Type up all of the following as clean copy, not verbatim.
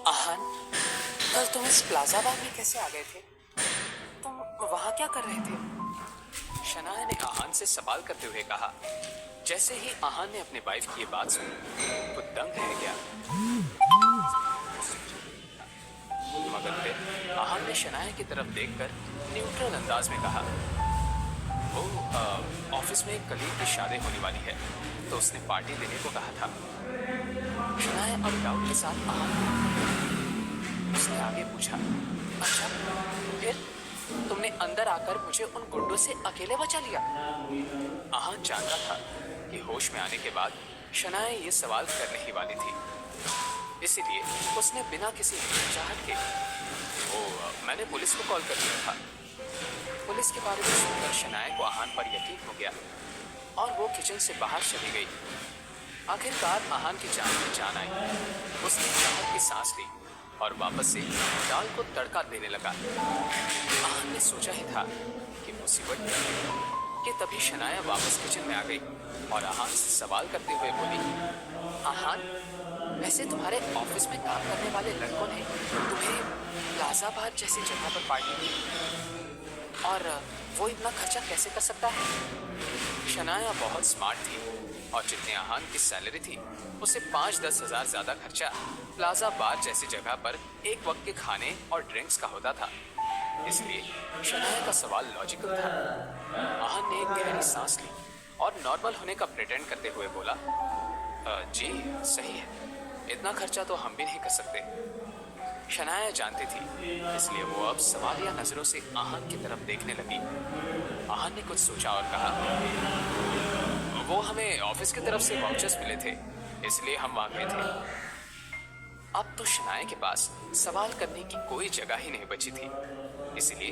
आहान, कल तुम इस प्लाजा बार में कैसे आ गए थे? तुम वहां क्या कर रहे थे? शनाया ने आहान से सवाल करते हुए कहा। जैसे ही आहान ने अपने वाइफ की ये बात सुनी, वो दंग रह गया। मगर फिर आहान ने शनाया की तरफ देखकर न्यूट्रल अंदाज में कहा, वो ऑफिस में एक कलीग की शादी होने वाली है, तो उसने पार्टी देने को कहा था। शनाया और डाउट के साथ आहान उसने आगे पूछा, अच्छा फिर तुमने अंदर आकर मुझे उन गुंडों से अकेले बचा लिया? आहान जानता था कि होश में आने के बाद शनाया ये सवाल करने ही वाली थी, इसीलिए उसने बिना किसी हिचकिचाहट के मैंने पुलिस को कॉल कर दिया था। पुलिस के बारे में सुनकर शनाया को आहान पर यकीन हो गया और वो किचन से बाहर चली गई। आखिरकार आहान की जान में जान आई। उसने राहत की सांस ली और वापस से दाल को तड़का देने लगा। आहान ने सोचा ही था कि मुसीबत कि तभी शनाया वापस किचन में आ गई और आहान से सवाल करते हुए बोली, आहान, वैसे तुम्हारे ऑफिस में काम करने वाले लड़कों ने तुम्हें प्लाजा बार जैसी जगह पर पार्टी दी, और वो इतना खर्चा कैसे कर सकता है? शनाया बहुत स्मार्ट थी और जितने आहान की सैलरी थी उसे 5-10 हजार ज्यादा खर्चा प्लाजा बार जैसी जगह पर एक वक्त के खाने और ड्रिंक्स का होता था। इसलिए शनाया का सवाल लॉजिकल था। आहान ने एक गहरी सांस ली और नॉर्मल होने का प्रिटेंड करते हुए बोला, जी सही है, इतना खर्चा तो हम भी नहीं कर सकते। शनाया जानती थी, इसलिए वो अब सवालिया नजरों से आहान की तरफ देखने लगी। आहान ने कुछ सोचा और कहा, वो हमें ऑफिस की तरफ से वाउचर्स मिले थे, इसलिए हम वहां गए थे। अब तो शनाया के पास सवाल करने की कोई जगह ही नहीं बची थी, इसलिए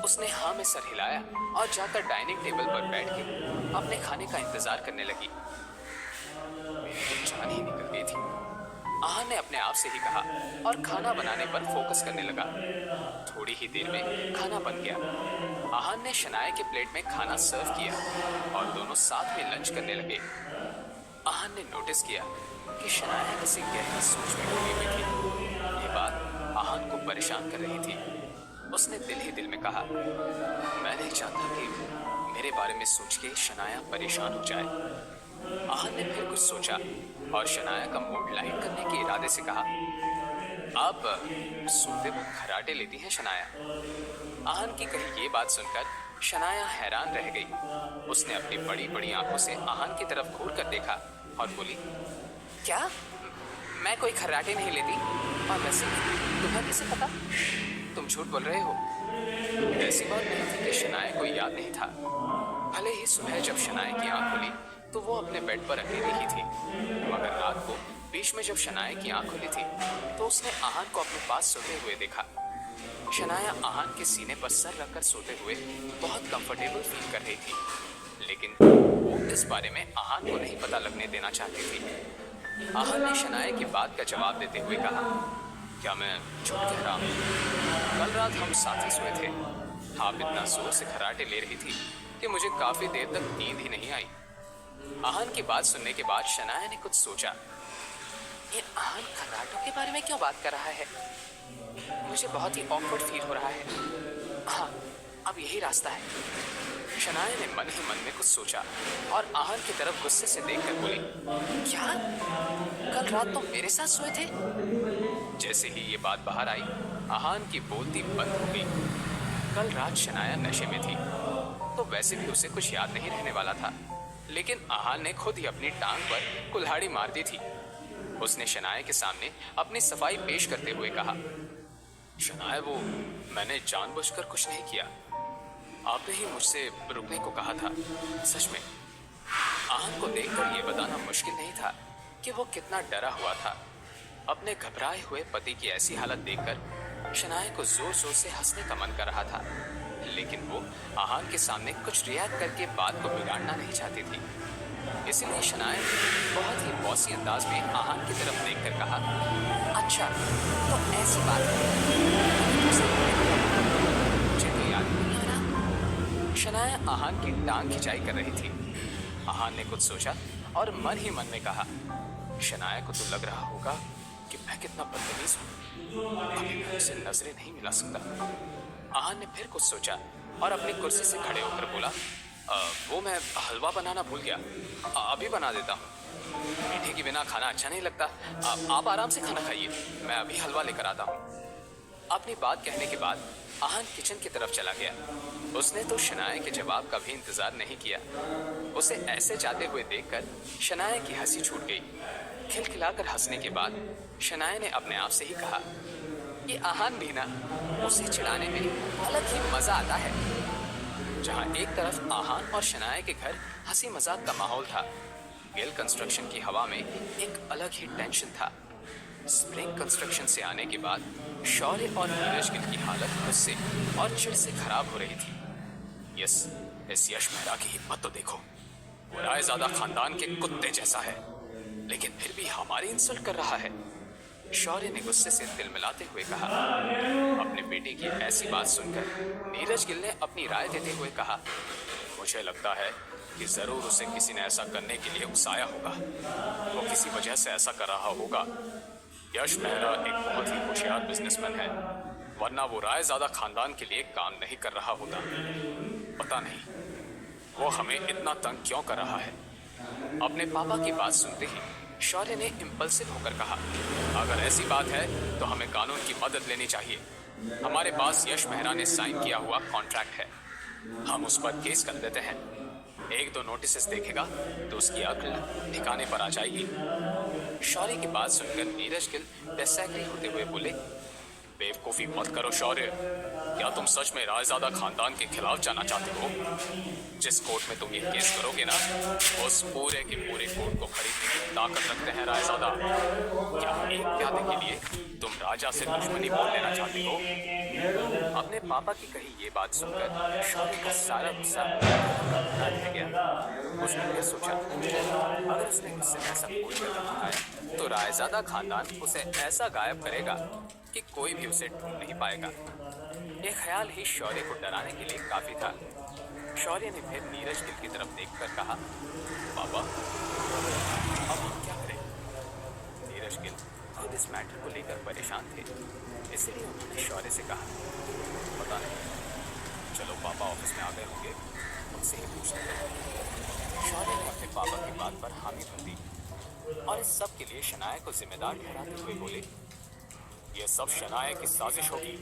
उसने हाँ में सर हिलाया और जाकर डाइनिंग टेबल पर बैठ के अपने खाने का इंतजार करने लगी। मेरी जान ही निकल गई थी, आहान ने अपने आप से ही कहा और खाना बनाने पर फोकस करने लगा। थोड़ी ही देर में खाना बन गया। आहान ने शनाया के प्लेट में खाना सर्व किया और दोनों साथ में लंच करने लगे। आहान ने नोटिस किया कि शनाया किसी गहरी सोच में डूबी हुई थी। ये बात आहान को परेशान कर रही थी। उसने दिल ही दिल में कहा, मैं नहीं चाहता कि मेरे बारे में सोच के शनाया परेशान हो जाए। आहान ने फिर कुछ सोचा और शनाया का मूड लाइट करने के इरादे से कहा, आप सोते वक्त खर्राटे लेती हैं शनाया? आहान की कही ये बात सुनकर शनाया हैरान रह गई। उसने अपनी बड़ी बड़ी आंखों से आहान की तरफ घूर कर देखा और बोली, क्या? मैं कोई खर्राटे नहीं लेती, और वैसे तुम्हें कैसे पता? तुम झूठ बोल रहे हो। ऐसी बात नहीं थी कि शनाया को याद नहीं था। भले ही सुबह जब शनाया की आंख खुली तो वो अपने बेड पर अकेली ही थी, मगर रात को बीच में जब शनाया की आंख खुली थी तो उसने आहान को अपने पास सोते हुए देखा। शनाया आहान के सीने पर सर रखकर सोते हुए बहुत कंफर्टेबल फील कर रही थी, लेकिन वो इस बारे में आहान को नहीं पता लगने देना चाहती थी। आहान ने शनाया की बात का जवाब देते हुए कहा, क्या मैं झूठ कह रहा हूँ? कल रात हम साथ ही सोए थे। आप इतना जोर से खर्राटे ले रही थी कि मुझे काफी देर तक नींद ही नहीं आई। आहान की बात सुनने के बाद शनाया ने कुछ सोचा। ये आहान खर्राटों के बारे में क्यों बात कर रहा है? मुझे बहुत ही ऑकवर्ड फील हो रहा है। हाँ, अब यही रास्ता है। शनाया ने मन ही मन में कुछ सोचा और आहान की तरफ गुस्से से देखकर बोली, क्या? कल रात तुम मेरे साथ सोए थे? जैसे ही ये बात बाहर आई, आहान की बोलती बंद हो गई। कल रात शनाया नशे में थी, तो वैसे भी उसे कुछ याद नहीं रहने वाला था, लेकिन आहान ने खुद ही अपनी टांग पर कुल्हाड़ी मार दी थी। उसने शनाया के सामने अपनी सफाई पेश करते हुए कहा, शनाया, वो मैंने जानबूझकर कुछ नहीं किया, आपने ही मुझसे रुकने को कहा था, सच में। आहान को देखकर ये बताना मुश्किल नहीं था कि वो कितना डरा हुआ था। अपने घबराए हुए पति की ऐसी हालत देखकर शनाया को जोर जोर से हंसने का मन कर रहा था, लेकिन वो आहान के सामने कुछ रिएक्ट करके बात को बिगाड़ना नहीं चाहती थी। इसीलिए शनाया ने बहुत ही बॉसी अंदाज में आहान की तरफ देखकर कहा, अच्छा तो ऐसी बात है, मुझे तो याद नहीं आ रहा। शनाया आहान की टांग खिंचाई कर रही थी। आहान ने कुछ सोचा और मन ही मन में कहा, शनाया को तो लग रहा होगा कि मैं कितना बदतमीज हूँ। अभी मैं उसे नजरें नहीं मिला सकता। आहान ने फिर कुछ सोचा और अपनी कुर्सी से खड़े होकर बोला, वो मैं हलवा बनाना भूल गया, अभी बना देता हूँ। मीठे के बिना खाना अच्छा नहीं लगता। आप आराम से खाना खाइए, मैं अभी हलवा लेकर आता हूँ। अपनी बात कहने के बाद आहान किचन की तरफ चला गया। उसने तो शनाया के जवाब का भी इंतजार नहीं किया। उसे ऐसे जाते हुए देखकर शनाया की हंसी छूट गई। खिलखिलाकर हंसने के बाद शनाया ने अपने आप से ही कहा, ये आहान भी ना, उसे चिढ़ाने में अलग ही मजा आता है। जहां एक तरफ आहान और शनाया के घर हंसी मजाक का माहौल था, गिल कंस्ट्रक्शन की हवा में एक अलग ही टेंशन था। स्प्रिंग कंस्ट्रक्शन से आने के बाद शौर्य और नीरज गिल की हालत गुस्से और चिढ़ से खराब हो रही थी। इस यश मेहरा की हिम्मत तो देखो, वो रायज़ादा खानदान के कुत्ते जैसा है, लेकिन फिर भी हमारी इंसल्ट कर रहा है। शौर्य ने गुस्से से तिल मिलाते हुए कहा। अपने बेटे की ऐसी बात सुनकर नीरज गिल ने अपनी राय देते हुए कहा, मुझे लगता है कि जरूर उसे किसी ने ऐसा करने के लिए उकसाया होगा। वो किसी वजह से ऐसा कर रहा होगा। यश मेहरा एक बहुत ही होशियार बिजनेसमैन है, वरना वो रायज़ादा खानदान के लिए काम नहीं कर रहा होता। पता नहीं वो हमें इतना तंग क्यों कर रहा है। अपने पापा की बात सुनते ही शौर्य ने इम्पल्सिव होकर कहा, अगर ऐसी बात है तो हमें कानून की मदद लेनी चाहिए। हमारे पास यश मेहरा ने साइन किया हुआ कॉन्ट्रैक्ट है, हम उस पर केस कर देते हैं। एक दो नोटिस देखेगा तो उसकी अक्ल ठिकाने पर आ जाएगी। शौर्य की बात सुनकर नीरज गिल डिसएग्री होते हुए बोले, बेवकूफी मत करो शौर्य, क्या तुम सच में रायज़ादा खानदान के खिलाफ जाना चाहते हो? जिस कोर्ट में तुम ये केस करोगे ना, उस पूरे के पूरे कोर्ट को खरीदने की ताकत रखते हैं रायज़ादा। क्या एक प्यादे के लिए तुम राजा से दुश्मनी बोल लेना चाहते हो? अपने पापा की कही ये बात सुनकर शौर्य का सारा गुस्सा रह गया। उसने ये सोचा, अगर उसने मुझसे ऐसा कोई कदम उठाया तो रायज़ादा खानदान उसे ऐसा गायब करेगा कि कोई भी उसे ढूंढ नहीं पाएगा। ये ख्याल ही शौर्य को डराने के लिए काफी था। शौर्य ने फिर नीरज गिल की तरफ देखकर कहा, पापा अब हम क्या करें? नीरज गिल खुद इस मैटर को लेकर परेशान थे, इसलिए उन्होंने शौर्य से कहा, पता नहीं, चलो पापा ऑफिस में आ गए होंगे, उनसे ही पूछते हैं। शौर्य ने अपने पापा की बात पर हामी भर दी और इस सब के लिए शनाया को जिम्मेदार ठहराते हुए बोले, यह सब शनाया की साजिश होगी।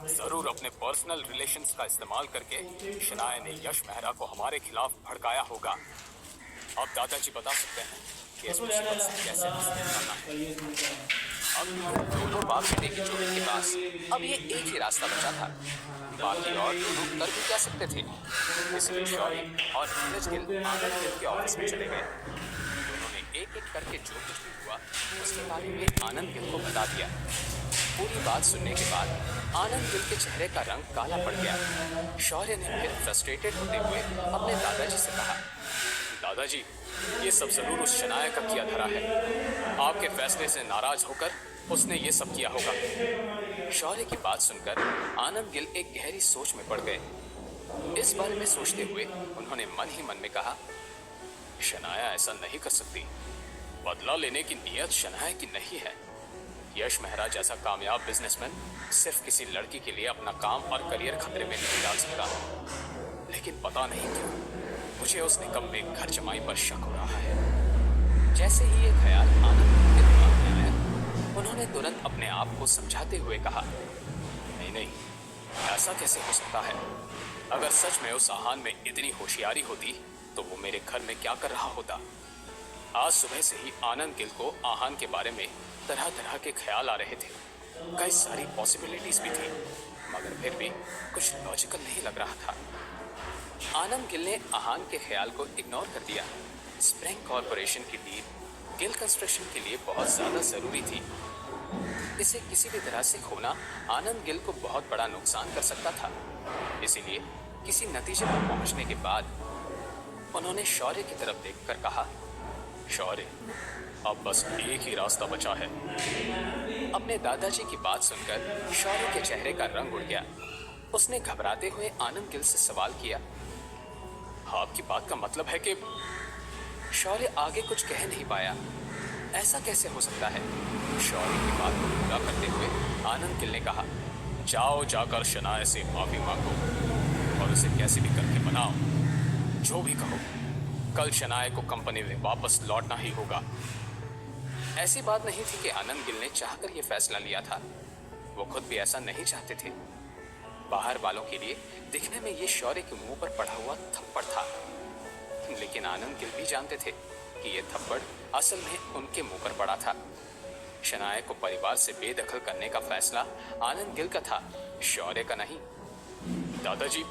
जरूर अपने पर्सनल रिलेशंस का इस्तेमाल करके शनाया ने यश मेहरा को हमारे खिलाफ भड़काया होगा। अब दादाजी बता सकते हैं कि इस मुसीबत से कैसे निपटना है। अब दोनों बाप बेटे की जोड़ी के पास अब ये एक ही रास्ता बचा था, बाकी और दोनों कर भी क्या सकते थे। इसलिए शौर्य और नीरज गिल आनंद गिल के ऑफिस में चले गए। दोनों ने एक एक करके जो कुछ भी हुआ उसके बारे में आनंद गिल को बता दिया। पूरी बात सुनने के बाद आनंद गिल के चेहरे का रंग काला पड़ गया। शौर्य ने फिर फ्रस्ट्रेटेड होते हुए अपने दादाजी से कहा, दादाजी ये सब जरूर उस शनाया का किया धरा है। आपके फैसले से नाराज होकर उसने ये सब किया होगा। शौर्य की बात सुनकर आनंद गिल एक गहरी सोच में पड़ गए। इस बारे में सोचते हुए उन्होंने मन ही मन में कहा, शनाया ऐसा नहीं कर सकती। बदला लेने की नीयत शनाया की नहीं है। यश मेहरा जैसा कामयाब बिजनेसमैन सिर्फ किसी लड़की के लिए अपना काम और करियर खतरे में नहीं डाल सकता। लेकिन पता नहीं क्यों मुझे उस निकम में घर जमाई पर शक हो रहा है। जैसे ही ये ख्याल आनंद के दिमाग में आया, उन्होंने तुरंत अपने आप को समझाते हुए कहा, नहीं, ऐसा कैसे हो सकता है? अगर सच में उस आहान में इतनी होशियारी होती तो वो मेरे घर में क्या कर रहा होता? आज सुबह से ही आनंद गिल को आहान के बारे में तरह तरह के ख्याल आ रहे थे। कई सारी पॉसिबिलिटीज भी थी, मगर फिर भी कुछ लॉजिकल नहीं लग रहा था। आनंद गिल ने आहान के ख्याल को इग्नोर कर दिया। स्प्रिंग कॉर्पोरेशन की डील गिल कंस्ट्रक्शन के लिए बहुत ज्यादा जरूरी थी। इसे किसी भी तरह से खोना आनंद गिल को बहुत बड़ा नुकसान कर सकता था। इसीलिए किसी नतीजे पर पहुंचने के बाद उन्होंने शौर्य की तरफ देखकर कहा, शौर्य अब बस एक ही रास्ता बचा है। अपने दादाजी की बात सुनकर शौर्य के चेहरे का रंग उड़ गया। उसने घबराते हुए आनंद गिल से सवाल किया, आपकी बात का मतलब है कि? शौर्य आगे कुछ कह नहीं पाया। ऐसा कैसे हो सकता है? शौर्य की बात को पूरा करते हुए आनंद गिल ने कहा, जाओ जाकर शनाया से माफी मांगो और उसे कैसे भी करके मनाओ। जो भी कहो, कल शनाया को कंपनी में वापस लौटना ही होगा। ऐसी बात नहीं थी कि आनंद गिल ने चाहकर यह फैसला लिया था। वो खुद भी ऐसा नहीं चाहते थे। बाहर वालों के लिए दिखने में ये शौर्य के मुंह पर पड़ा हुआ थप्पड़ था, लेकिन आनंद गिल भी जानते थे कि यह थप्पड़ असल में उनके मुंह पर पड़ा था। शनाया को परिवार से बेदखल करने का फैसला आनंद गिल का था, शौर्य का नहीं। दादाजी,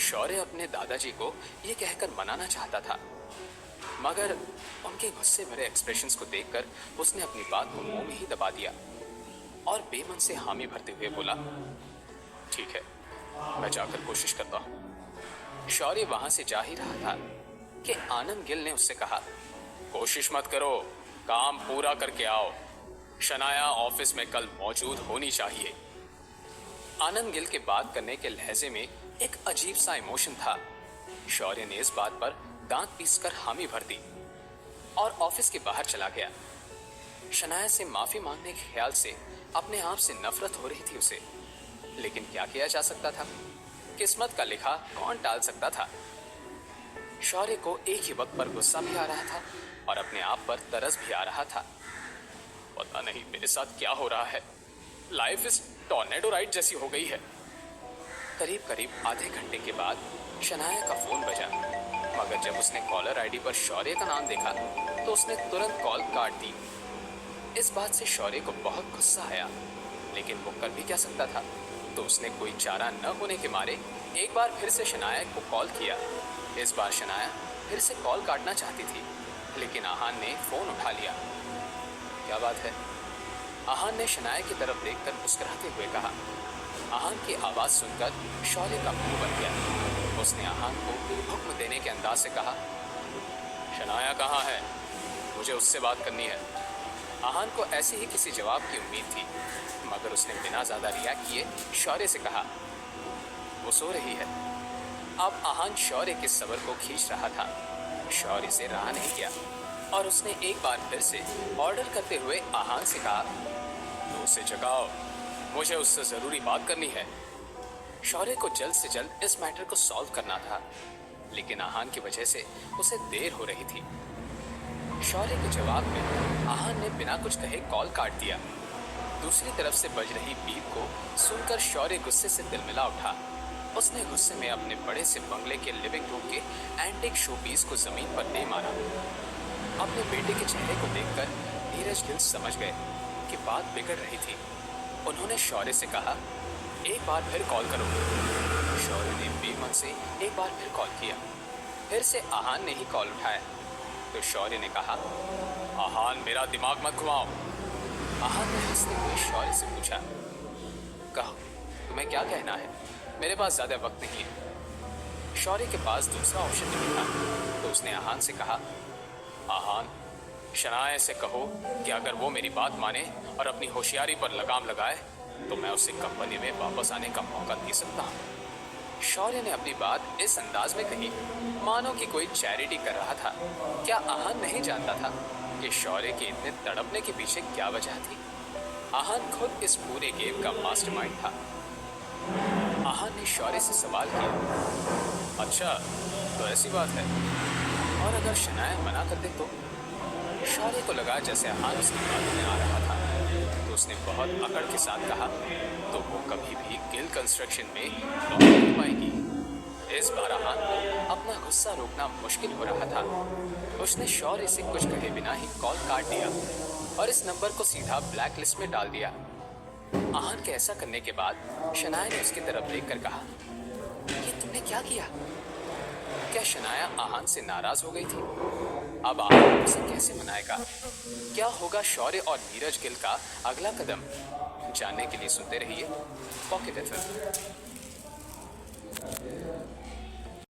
शौर्य अपने दादाजी को यह कहकर मनाना चाहता था, मगर उनके गुस्से भरे एक्सप्रेशंस को देखकर उसने अपनी बात को मुंह में ही दबा दिया और बेमन से हामी भरते हुए बोला, ठीक है, मैं जाकर कोशिश करता हूं। शौर्य वहां से जा ही रहा था कि आनंद गिल ने उससे कहा, कोशिश मत करो, काम पूरा करके आओ। शनाया ऑफिस में कल मौजूद होनी चाहिए। आनंद गिल के बात करने के लहजे में एक अजीब सा इमोशन था। शौर्य ने इस बात पर दांत पीसकर हामी भर दी और ऑफिस के बाहर चला गया। शनाया से माफी मांगने के ख्याल से अपने आप से नफरत हो रही थी उसे, लेकिन क्या किया जा सकता था? किस्मत का लिखा कौन टाल सकता था? शौर्य को एक ही वक्त पर गुस्सा भी आ रहा था और अपने आप पर तरस भी आ रहा था। पता नहीं मेरे साथ क्या हो रहा है, लाइफ इस टॉर्नेडो राइड जैसी हो गई है। करीब करीब आधे घंटे के बाद शनाया का फोन बजा, मगर जब उसने कॉलर आईडी पर शौर्य का नाम देखा तो उसने तुरंत कॉल काट दी। इस बात से शौर्य को बहुत गुस्सा आया, लेकिन वो कर भी क्या सकता था? तो उसने कोई चारा न होने के मारे एक बार फिर से शनाया को कॉल किया। इस बार शनाया फिर से कॉल काटना चाहती थी, लेकिन आहान ने फोन उठा लिया। क्या बात है? आहान ने शनाया की तरफ देखकर मुस्कुराते हुए कहा। आहान की आवाज सुनकर शौर्य का मुंह बन गया। उसने आहान को हुक्म देने के अंदाज से कहा, शनाया कहाँ है? मुझे उससे बात करनी है। आहान को ऐसे ही किसी जवाब की उम्मीद थी, मगर उसने बिना ज्यादा रिएक्ट किए शौर्य से कहा, वो सो रही है। अब आहान शौर्य के सब्र को खींच रहा था। शौर्य से रहा नहीं गया और उसने एक बार फिर से ऑर्डर करते हुए आहान से कहा, तो उसे जगाओ, मुझे उससे जरूरी बात करनी है। शौर्य को जल्द से जल्द इस मैटर को सॉल्व करना था, लेकिन आहान की वजह से उसे देर हो रही थी। शौर्य के जवाब में आहान ने बिना कुछ कहे कॉल काट दिया। दूसरी तरफ से बज रही बीप को सुनकर शौर्य गुस्से से तिलमिला उठा। उसने गुस्से में अपने बड़े से बंगले के लिविंग रूम के एंटीक शोपीस को जमीन पर दे मारा। अपने बेटे के चेहरे को देखकर नीरज गिल समझ गए कि बात बिगड़ रही थी। उन्होंने शौर्य से कहा, एक बार फिर कॉल करो। शौर्य ने बेमन से एक बार फिर कॉल किया। फिर से आहान ने ही कॉल उठाया तो शौर्य ने कहा, आहान मेरा दिमाग मत घुमाओ। आहान ने हंसते हुए शौर्य से पूछा, कहो तुम्हें क्या कहना है? मेरे पास ज्यादा वक्त नहीं है। शौर्य के पास दूसरा ऑप्शन नहीं था, तो उसने आहान से कहा, आहान शनाया से कहो कि अगर वो मेरी बात माने और अपनी होशियारी पर लगाम लगाए तो मैं उसे कंपनी में वापस आने का मौका दे सकता हूँ। शौर्य ने अपनी बात इस अंदाज में कही मानो कि कोई चैरिटी कर रहा था। क्या आहान नहीं जानता था कि शौर्य के इतने तड़पने के पीछे क्या वजह थी? आहान खुद इस पूरे गेम का मास्टरमाइंड था। आहान ने शौर्य से सवाल किया, अच्छा तो ऐसी बात है, और अगर शनाया मना कर दे तो? शौर्य को लगा जैसे आहान उसकी बात में आ रहा था, तो उसने बहुत अकड़ के साथ कहा, तो वो कभी भी गिल कंस्ट्रक्शन में लौट नहीं पाएगी। इस बार आहान को अपना गुस्सा रोकना मुश्किल हो रहा था। उसने शौर्य से कुछ कहे बिना ही कॉल काट दिया और इस नंबर को सीधा ब्लैक लिस्ट में डाल दिया। आहान के ऐसा करने के बाद शनाया ने उसकी तरफ देखकर कहा, ये तुमने क्या किया? क्या शनाया आहान से नाराज हो गई थी? अब आहान उसे कैसे मनाएगा? क्या होगा शौर्य और नीरज गिल का अगला कदम? जानने के लिए सुनते रहिए पॉकेट एफएम।